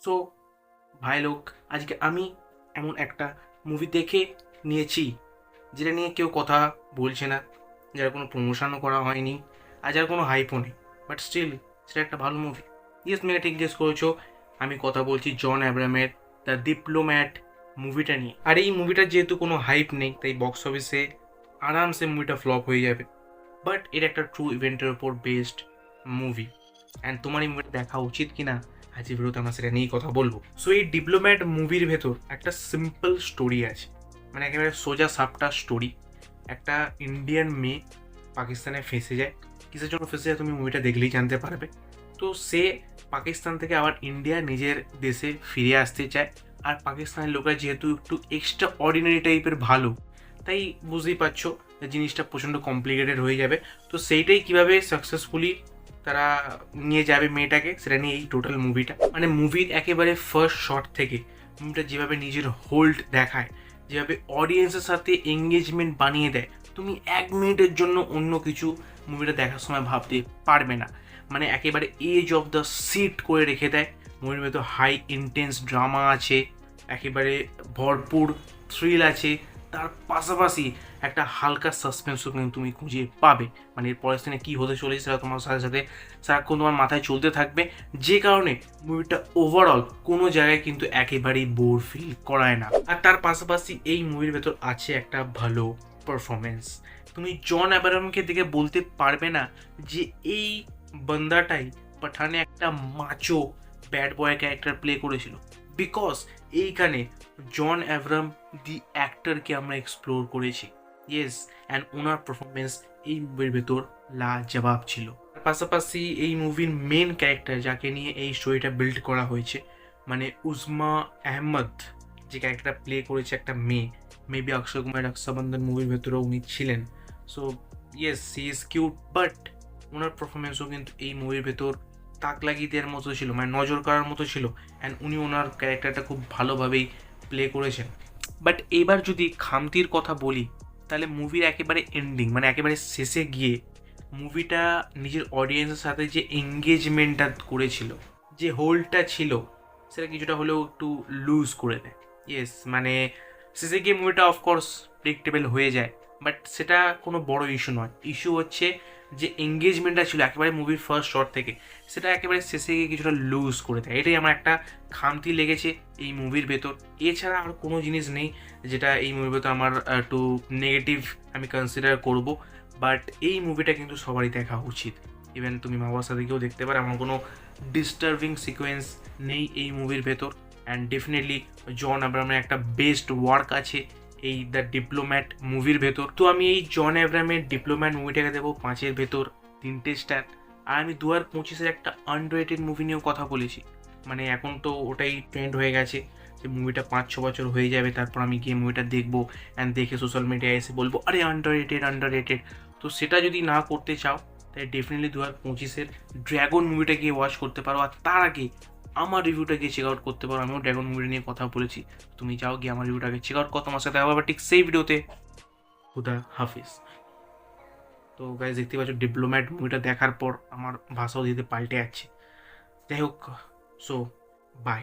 So ভাই লোক, আজকে আমি এমন একটা মুভি দেখে নিয়েছি যেটা নিয়ে কেউ কথা বলছে না, যার কোনো প্রমোশনও করা হয়নি, আর যার কোনো হাইপও নেই, বাট স্টিল সেটা একটা ভালো মুভি। ইয়েস, মেয়ে ঠিক গেস করেছো, আমি কথা বলছি জন অ্যাব্রামের দ্য ডিপ্লোম্যাট মুভিটা নিয়ে। আর এই মুভিটার যেহেতু কোনো হাইপ নেই, তাই বক্স অফিসে আরামসে মুভিটা ফ্লপ হয়ে যাবে, বাট এর একটা ট্রু ইভেন্টের ওপর বেসড মুভি, অ্যান্ড তোমার এই মুভিটা দেখা উচিত কিনা আজ এই ভিডিওতে আমরা সেটা নিয়েই কথা বলবো। সো এই ডিপ্লোম্যাট মুভির ভেতর একটা সিম্পল স্টোরি আছে, মানে একেবারে সোজা সাপটা স্টোরি। একটা ইন্ডিয়ান মেয়ে পাকিস্তানে ফেঁসে যায়, কিসের জন্য ফেঁসে যায় তুমি মুভিটা দেখলেই জানতে পারবে। তো সে পাকিস্তান থেকে আবার ইন্ডিয়া নিজের দেশে ফিরে আসতে চায়, আর পাকিস্তানের লোকরা যেহেতু একটু এক্সট্রা অর্ডিনারি টাইপের ভালো, তাই বুঝতেই পারছো জিনিসটা প্রচণ্ড কমপ্লিকেটেড হয়ে যাবে। তো সেইটাই কিভাবে সাকসেসফুলি তারা নিয়ে যাবে মেয়েটাকে, সেটা নিয়ে এই টোটাল মুভিটা। মানে মুভির একেবারে ফার্স্ট শট থেকে মুভিটা যেভাবে নিজের হোল্ড দেখায়, যেভাবে অডিয়েন্সের সাথে এঙ্গেজমেন্ট বানিয়ে দেয়, তুমি 1 মিনিটের জন্য অন্য কিছু মুভিটা দেখার সময় ভাবতে পারবে না। মানে একেবারে এজ অফ দ্য সিট করে রেখে দেয়। মুভির ভেতর হাই ইন্টেন্স ড্রামা আছে, একেবারে ভরপুর থ্রিল আছে, তার পাশাপাশি একটা হালকা সাসপেন্সও কিন্তু তুমি খুঁজে পাবে। মানে এর পরের সিনে কী হতে চলেছে সেটা তোমার সাথে সাথে সারাক্ষণ তোমার মাথায় চলতে থাকবে, যে কারণে মুভিটা ওভারঅল কোনো জায়গায় কিন্তু একেবারেই বোর ফিল করায় না। আর তার পাশাপাশি এই মুভির ভেতর আছে একটা ভালো পারফরমেন্স। তুমি জন অ্যাব্রাহামকে দেখে বলতে পারবে না যে এই বান্দাটাই পাঠানে একটা macho bad boy character play করেছিল, বিকজ এইখানে জন অ্যাব্রাহাম দি অ্যাক্টরকে আমরা এক্সপ্লোর করেছি। ইয়েস, অ্যান্ড ওনার পারফরমেন্স এই মুভির ভেতর লাজবাব ছিল। পাশাপাশি এই মুভির মেন ক্যারেক্টার যাকে নিয়ে এই স্টোরিটা বিল্ড করা হয়েছে, মানে উজমা আহমদ, যে ক্যারেক্টারটা প্লে করেছে একটা মেয়ে, মেবি অক্ষয় কুমার রক্ষাবন্ধন মুভির ভেতরেও উনি ছিলেন। So yes, she is cute, but ওনার পারফরমেন্সও কিন্তু এই মুভির ভেতর তাক লাগিয়ে দেওয়ার মতো ছিল, মানে নজর কাড়ার মতো ছিল, অ্যান্ড উনি ওনার ক্যারেক্টারটা খুব ভালোভাবেই প্লে করেছেন। বাট এবার যদি খামতির কথা বলি, তাহলে মুভির একেবারে এন্ডিং, মানে একেবারে শেষে গিয়ে মুভিটা নিজের অডিয়েন্সের সাথে যে এঙ্গেজমেন্টটা করেছিল, যে হোল্ডটা ছিল, সেটা কিছুটা হলেও একটু লুজ করে দেয়। ইয়েস, মানে শেষে গিয়ে মুভিটা অফকোর্স প্রেডিক্টেবল হয়ে যায়, বাট সেটা কোনো বড় ইস্যু নয়। ইস্যু হচ্ছে যে এঙ্গেজমেন্টটা ছিল একেবারে মুভির ফার্স্ট শট থেকে, সেটা একেবারে শেষে গিয়ে কিছুটা লুজ করে দেয়। এটাই আমার একটা খামতি লেগেছে এই মুভির ভেতর। এছাড়া আর কোনো জিনিস নেই যেটা এই মুভির ভেতর আমার একটু নেগেটিভ আমি কনসিডার করব, বাট এই মুভিটা কিন্তু সবারই দেখা উচিত। ইভেন তুমি মা বাবার সাথে গিয়েও দেখতে পারো, এমন কোনো ডিস্টার্বিং সিকোয়েন্স নেই এই মুভির ভেতর। অ্যান্ড ডেফিনেটলি জন অ্যাব্রাহামের একটা বেস্ট ওয়ার্ক আছে এই দ্য ডিপ্লোম্যাট মুভির ভেতর। তো আমি এই জন অ্যাব্রাহামের ডিপ্লোম্যাট মুভিটাকে দেবো 5-এর ভেতর 3টে স্টার। আর আমি 2025-এর একটা আন্ডাররেটেড মুভি নিয়েও কথা বলেছি, মানে এখন তো ওটাই ট্রেন্ড হয়ে গেছে যে মুভিটা 5-6 বছর হয়ে যাবে, তারপর আমি গিয়ে মুভিটা দেখবো, অ্যান্ড দেখে সোশ্যাল মিডিয়ায় এসে বলবো আরে আন্ডাররেটেড আন্ডাররেটেড। তো সেটা যদি না করতে চাও, তাই ডেফিনেটলি 2025-এর ড্র্যাগন মুভিটা গিয়ে ওয়াচ করতে পারো। আর তার আগে আমার রিভিউটা গিয়ে চেক আউট করতে পারো, আমিও ড্র্যাগন মুভি নিয়ে কথা বলেছি। তুমি যাও গিয়ে আমার রিভিউটাকে চেক আউট করো, তোমার সাথে আবার ঠিক সেই ভিডিওতে। খুদা হাফিজ। তো গাইজ দেখতে পাচ্ছ ডিপ্লোম্যাট মুভিটা দেখার পর আমার ভাষাও দিতে পাল্টে যাচ্ছে। যাই হোক, সো বাই।